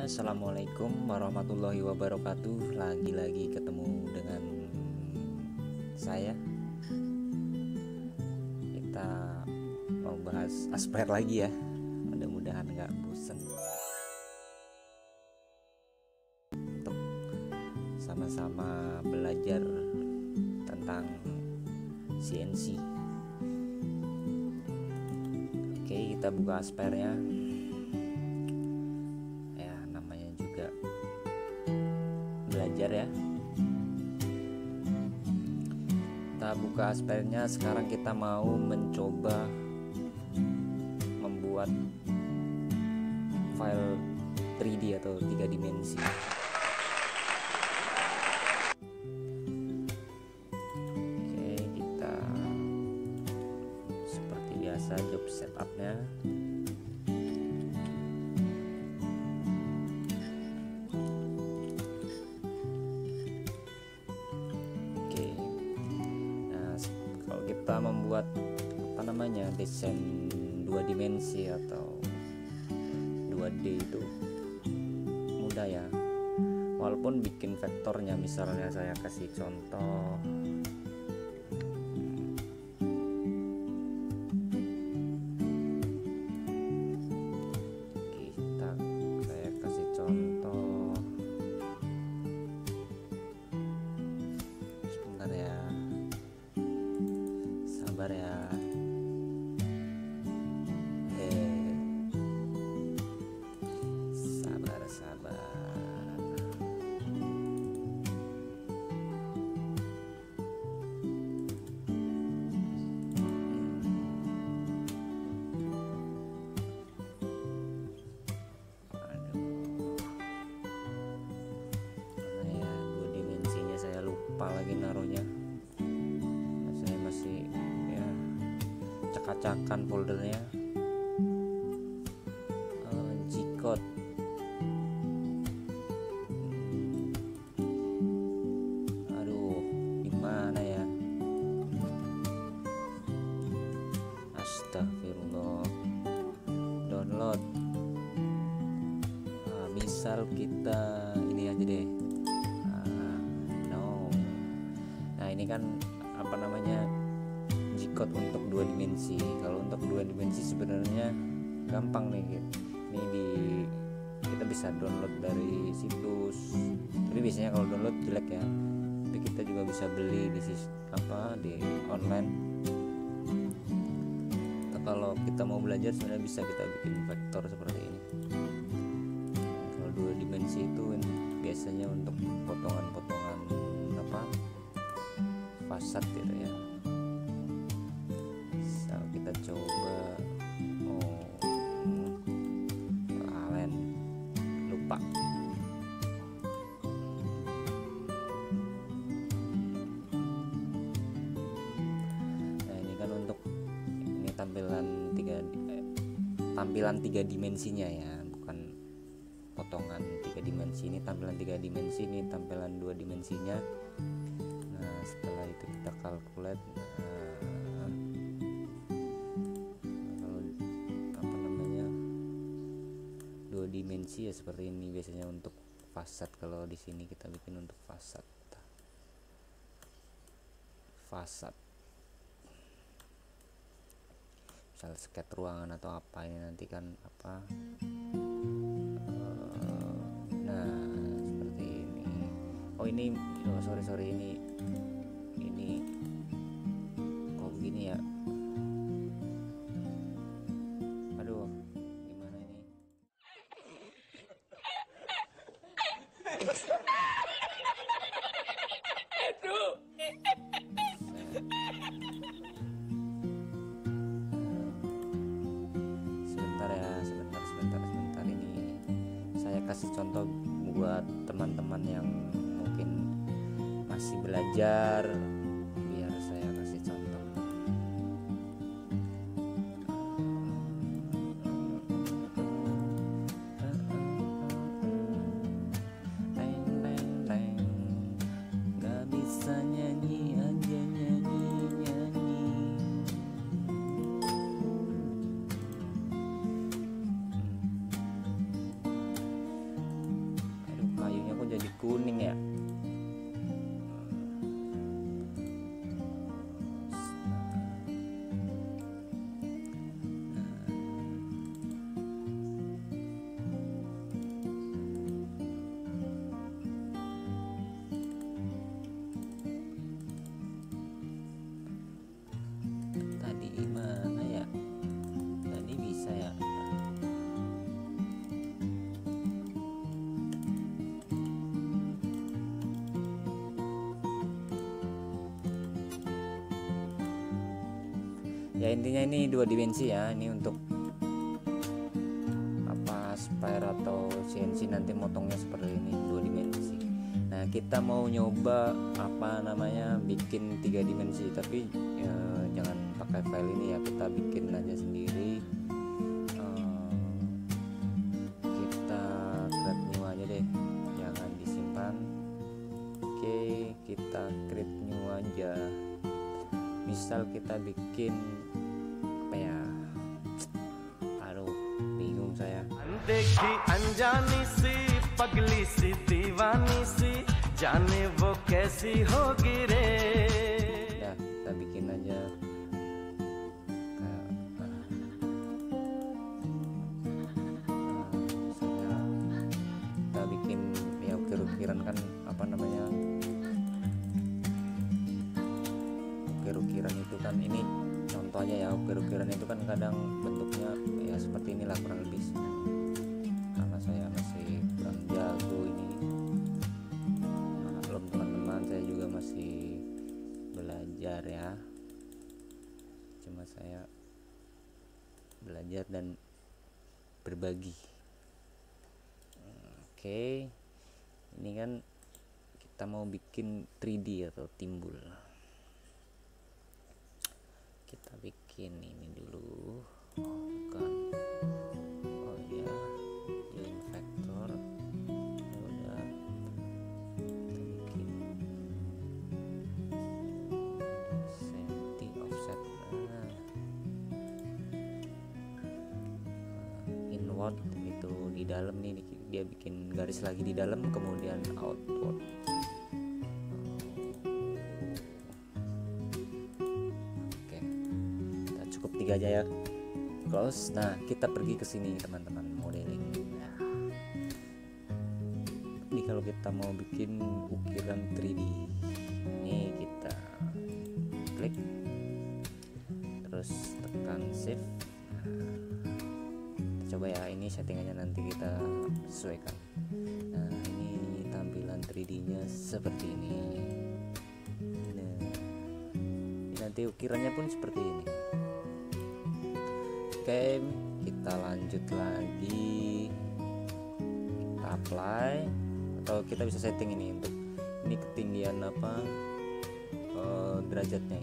Assalamualaikum warahmatullahi wabarakatuh. Lagi-lagi ketemu dengan saya. Kita mau bahas aspek lagi ya. Mudah-mudahan nggak bosan. Untuk sama-sama belajar tentang CNC. Oke, kita buka aspernya. Belajar ya. Kita buka aspernya. Sekarang kita mau mencoba membuat file 3D atau 3 dimensi. Oke, kita seperti biasa job setupnya. Kita membuat desain 2 dimensi atau 2D itu mudah ya, walaupun bikin vektornya misalnya saya kasih contoh saya kasih contoh sebentar ya, sabar ya. Sabar. Mana ya 2 dimensinya, saya lupa lagi naruhnya. Saya masih ya cak-cakan foldernya. G-code. Aduh, gimana ya? Astagfirullah. Download. Misal kita ini aja deh. No. Nah, ini kan G-code untuk 2 dimensi. Kalau untuk 2 dimensi sebenarnya gampang nih gitu. Kita bisa download dari situs, tapi biasanya kalau download jelek ya, tapi kita juga bisa beli di online. Atau kalau kita mau belajar sebenarnya bisa kita bikin vektor seperti ini. Kalau 2 dimensi itu biasanya untuk potongan-potongan fasad gitu ya. Kita coba. Lupa. Nah, ini kan untuk tampilan 3 dimensinya ya, bukan potongan 3 dimensi. Ini tampilan 3 dimensi, ini tampilan 2 dimensinya. Nah, setelah itu kita calculate. Dimensi ya seperti ini biasanya untuk fasad. Kalau di sini kita bikin untuk fasad misal sket ruangan atau apa, ini nanti kan nah seperti ini. Sorry ini kok begini ya. Aduh, gimana ini? Sebentar ini saya kasih contoh buat teman-teman yang mungkin masih belajar, biar saya kasih contoh. Gak bisa nyanyi aja, nyanyi. kuning ya. Tadi gimana ya? Tadi bisa ya. Ya intinya ini 2 dimensi ya. Ini untuk apa, spire atau CNC nanti motongnya seperti ini 2 dimensi. Nah kita mau nyoba apa namanya bikin 3 dimensi, tapi jangan pakai file ini ya, kita bikin aja sendiri. Kita create new aja deh, jangan disimpan. Oke, kita create new aja. Misal kita bikin apa ya, aduh bingung saya. देखी अनजानी सी पगली सी दीवानी सी जाने वो कैसी होगी रे. Ya kita bikin aja misalnya kita bikin ya ukir-ukiran kan apa namanya, ukir-ukiran itu kan, ini contohnya ya, ukir-ukiran itu kan kadang bentuknya ya seperti inilah kurang lebih, karena saya masih kurang jago ini. Maklum teman-teman, saya juga masih belajar ya, cuma saya belajar dan berbagi. Oke, ini kan kita mau bikin 3D atau timbul. Kita bikin ini dulu. Oh, bukan. Oh ya, join vector. Ya udah. Kita bikin senti offset. Inward itu di dalam nih, dia bikin garis lagi di dalam, kemudian outward. Tiga aja ya, close. Nah kita pergi ke sini teman-teman, modeling. Ini kalau kita mau bikin ukiran 3D, ini kita klik, terus tekan shift. Kita coba ya, ini settingannya nanti kita sesuaikan. Nah ini tampilan 3D-nya seperti ini. Nah ini nanti ukirannya pun seperti ini. Oke, kita lanjut lagi, kita apply, atau kita bisa setting ini untuk ini ketinggian apa, derajatnya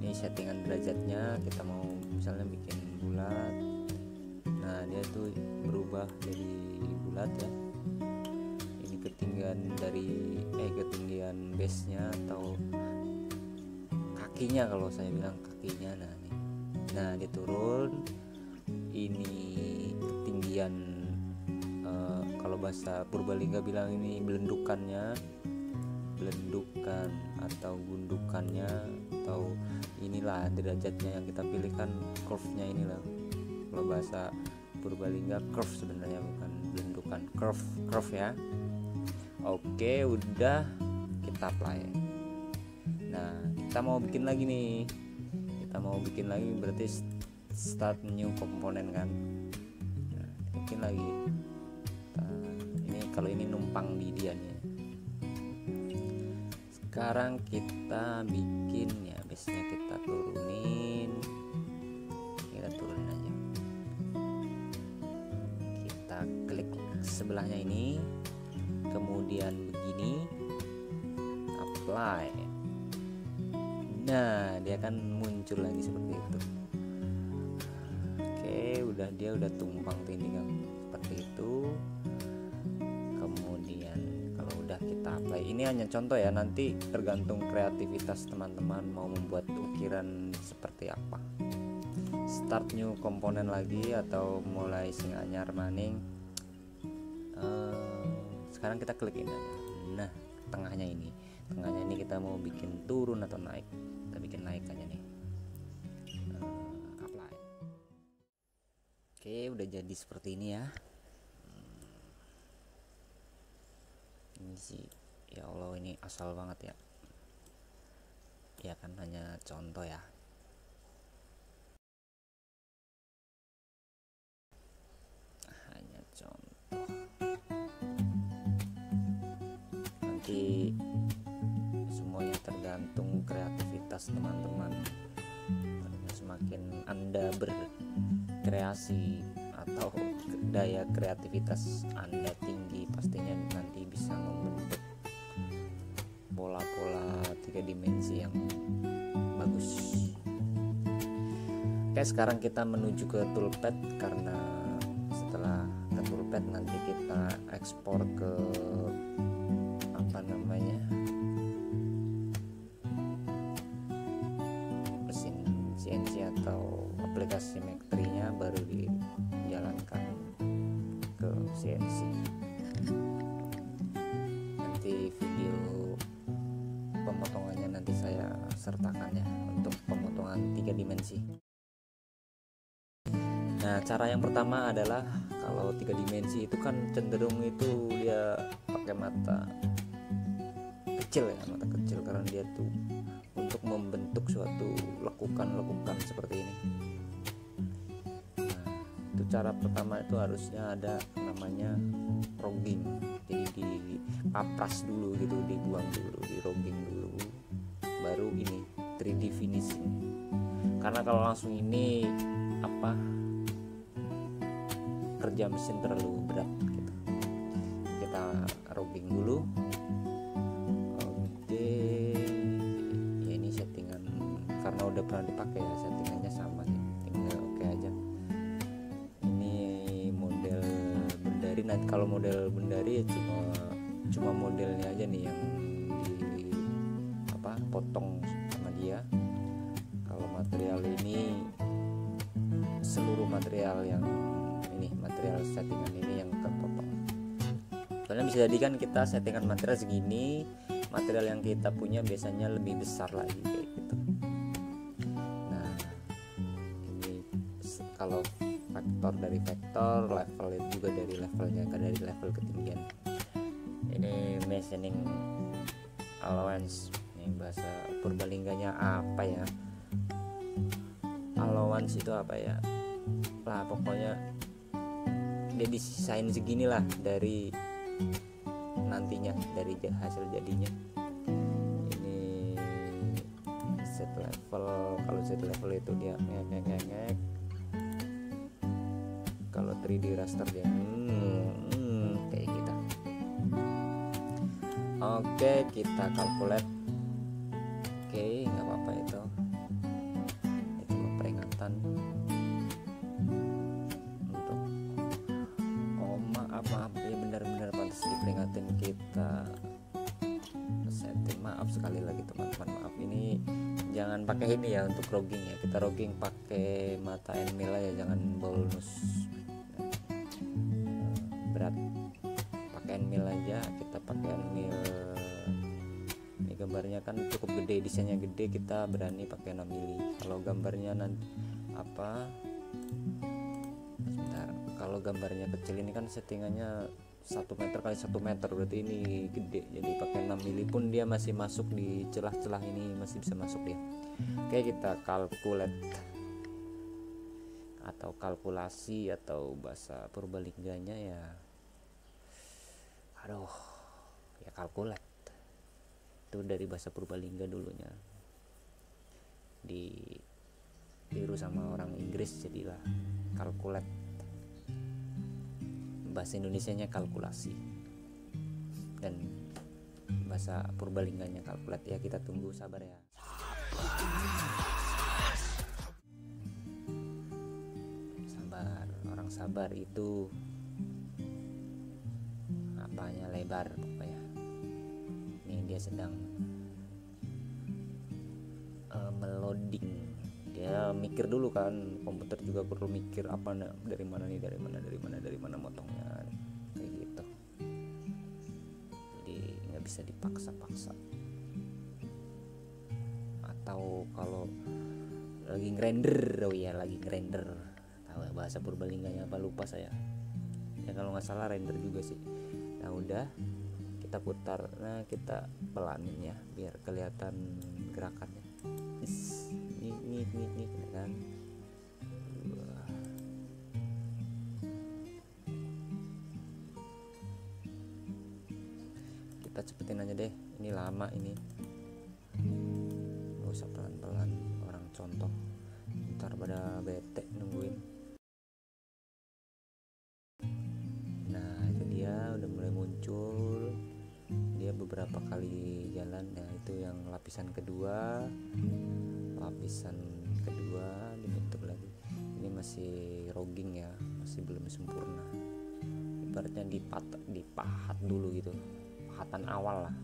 ini settingan derajatnya. Kita mau misalnya bikin bulat, nah dia tuh berubah jadi bulat ya. Ini ketinggian dari ketinggian base nya atau kakinya, kalau saya bilang kakinya. Nah dia turun, ini ketinggian, kalau bahasa Purbalingga bilang ini belendukan atau gundukannya, atau inilah derajatnya yang kita pilihkan, curve-nya inilah. Kalau bahasa Purbalingga curve sebenarnya, bukan belendukan, curve ya. Oke, udah, kita apply. Nah kita mau bikin lagi nih, berarti start new komponen kan. Nah, bikin lagi. Ini kalau ini numpang di dia nih. Sekarang kita bikin ya, base-nya kita turunin aja. Kita klik sebelahnya ini, kemudian begini, apply. Nah dia akan muncul lagi seperti itu. Oke, dia udah tumpang tindih kan seperti itu. Kemudian kalau udah kita apply, ini hanya contoh ya, nanti tergantung kreativitas teman-teman mau membuat ukiran seperti apa. Start new komponen lagi atau mulai sing anyar maning. Sekarang kita klik ini aja. Nah, tengahnya ini kita mau bikin turun atau naik. Kita bikin naik aja nih. Apply. Oke, udah jadi seperti ini ya. Ini sih, ya Allah, ini asal banget ya. Ya kan, hanya contoh ya. Hanya contoh. Nanti semuanya tergantung kreativitas teman-teman. Semakin Anda berkreasi atau daya kreativitas Anda tinggi, pastinya nanti bisa membentuk pola-pola 3 dimensi yang bagus. Oke, sekarang kita menuju ke toolpad, karena setelah ke toolpad nanti kita ekspor ke mesin CNC atau aplikasi Mac3-nya, baru dijalankan ke CNC. Nanti video pemotongannya nanti saya sertakan ya, untuk pemotongan 3 dimensi. Nah, cara yang pertama adalah, kalau 3 dimensi itu kan cenderung itu dia pakai mata kecil ya, mata kecil, karena dia tuh untuk membentuk suatu lekukan-lekukan seperti ini. Nah, itu cara pertama, itu harusnya ada namanya rogging. Jadi dipapras dulu gitu, dibuang dulu, di rogging dulu, baru ini 3D finishing. Karena kalau langsung ini kerja mesin terlalu berat gitu. Kita rogging dulu. Oke, ya ini settingan karena udah pernah dipakai ya, settingannya sama sih, tinggal oke aja. Ini model bendari. Nanti kalau model bendari ya cuma modelnya aja nih yang di potong sama dia. Kalau material ini seluruh material yang ini, material settingan ini yang kepotong. Soalnya bisa jadi kan kita settingan material segini, material yang kita punya biasanya lebih besar lagi kayak gitu. Nah, ini kalau vektor dari vektor, level juga dari levelnya, dari level ketinggian. Ini machining allowance. Ini bahasa Purbalingganya apa ya? Allowance itu apa ya? Lah pokoknya dia disisain segini lah dari nantinya, dari hasil jadinya. Ini set level. Kalau set level itu dia ngek. Kalau 3D raster dia kayak gitu. Oke, kita calculate. Oke, nggak apa-apa itu cuma peringatan untuk maaf ya, benar-benar pantas diperingatin kita setting. Maaf sekali lagi teman-teman, maaf, ini jangan pakai ini ya untuk rogging ya. Kita rogging pakai mata and mill aja, jangan bonus berat, pakai and mill aja. Kita pakai and mill. Ini gambarnya kan cukup gede, desainnya gede, kita berani pakai 6 mili. Kalau gambarnya nanti sebentar, kalau gambarnya kecil ini kan settingannya 1 meter kali 1 meter, berarti ini gede, jadi pakai 6 mili pun dia masih masuk di celah-celah ini, masih bisa masuk dia. Oke, kita calculate atau kalkulasi atau bahasa Purbalingganya ya, ya calculate. Itu dari bahasa Purbalingga dulunya, ditiru sama orang Inggris jadilah calculate. Bahasa Indonesianya kalkulasi dan bahasa Purbalingganya calculate ya. Kita tunggu, sabar ya. Sabar, orang sabar itu apanya lebar pokoknya. Ini dia sedang meloading. Dia mikir dulu kan, komputer juga perlu mikir dari mana motongnya kayak gitu. bisa dipaksa-paksa. Atau kalau lagi grinder, lagi grinder, tahu ya bahasa Purbalingganya apa, lupa saya ya, kalau nggak salah render juga sih. Nah udah kita putar, nah kita pelanin ya biar kelihatan gerakannya. Nih kan. Kita cepetin aja deh, ini lama ini, nggak usah pelan-pelan, orang contoh ntar pada bete nungguin. Nah itu dia udah mulai muncul, dia beberapa kali jalan ya. Itu yang lapisan kedua dibentuk lagi. Ini masih rogging ya, masih belum sempurna, ibaratnya dipahat dulu gitu, pahatan awal lah.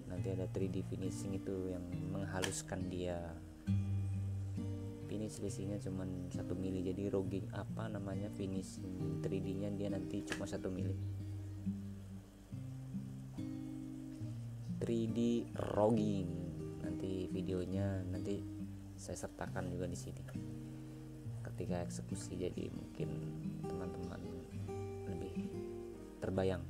Nanti ada 3D finishing itu yang menghaluskan dia. Ini selisihnya cuma 1 mili, jadi rogging finishing 3D nya dia nanti cuma 1 mili. 3D rogging, nanti videonya nanti saya sertakan juga di sini ketika eksekusi, jadi mungkin teman-teman lebih terbayang.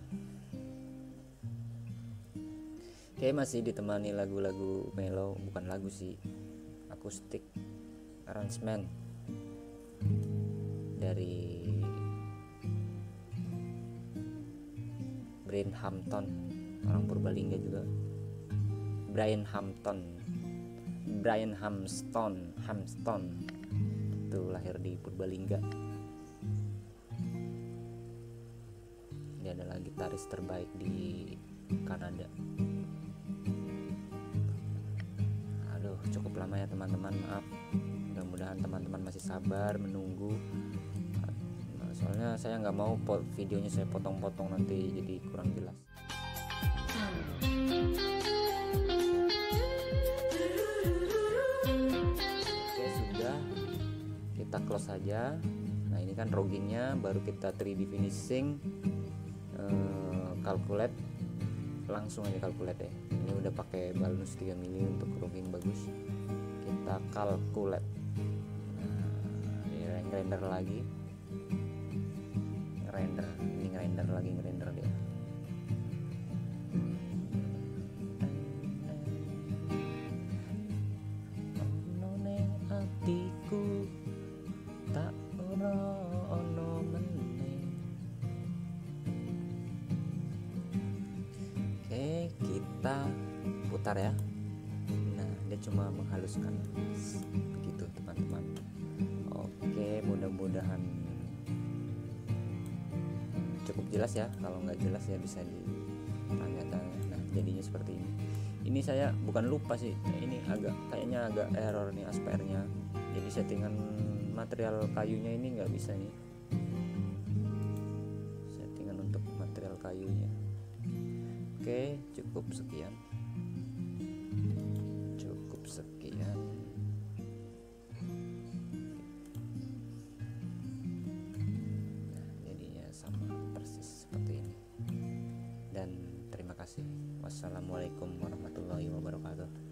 Oke, masih ditemani lagu-lagu mellow, bukan lagu sih, akustik arrangement dari Brian Hampton, orang Purbalingga juga. Brian Hampton itu lahir di Purbalingga. Dia adalah gitaris terbaik di Kanada. Aduh, cukup lama ya teman-teman, maaf. Mudah-mudahan teman-teman masih sabar menunggu. Soalnya saya nggak mau videonya saya potong-potong, nanti jadi kurang jelas. Oke, sudah, kita close saja. Nah ini kan roggingnya, baru kita 3D finishing. Calculate, langsung aja calculate ya. Ini udah pakai balance 3 mili untuk rogging bagus. Kita calculate. Render lagi, ngerender dia. Noneng atiku tak ono meneng. Oke, kita putar ya. Nah, dia cuma menghaluskan begitu teman-teman. Oke, mudah-mudahan cukup jelas ya. Kalau nggak jelas ya bisa ditanya-tanya. Nah jadinya seperti ini. Ini saya bukan lupa sih, ini kayaknya agak error nih ASPR-nya. Jadi settingan material kayunya ini nggak bisa nih, settingan untuk material kayunya. Oke, cukup sekian. Wassalamualaikum warahmatullahi wabarakatuh.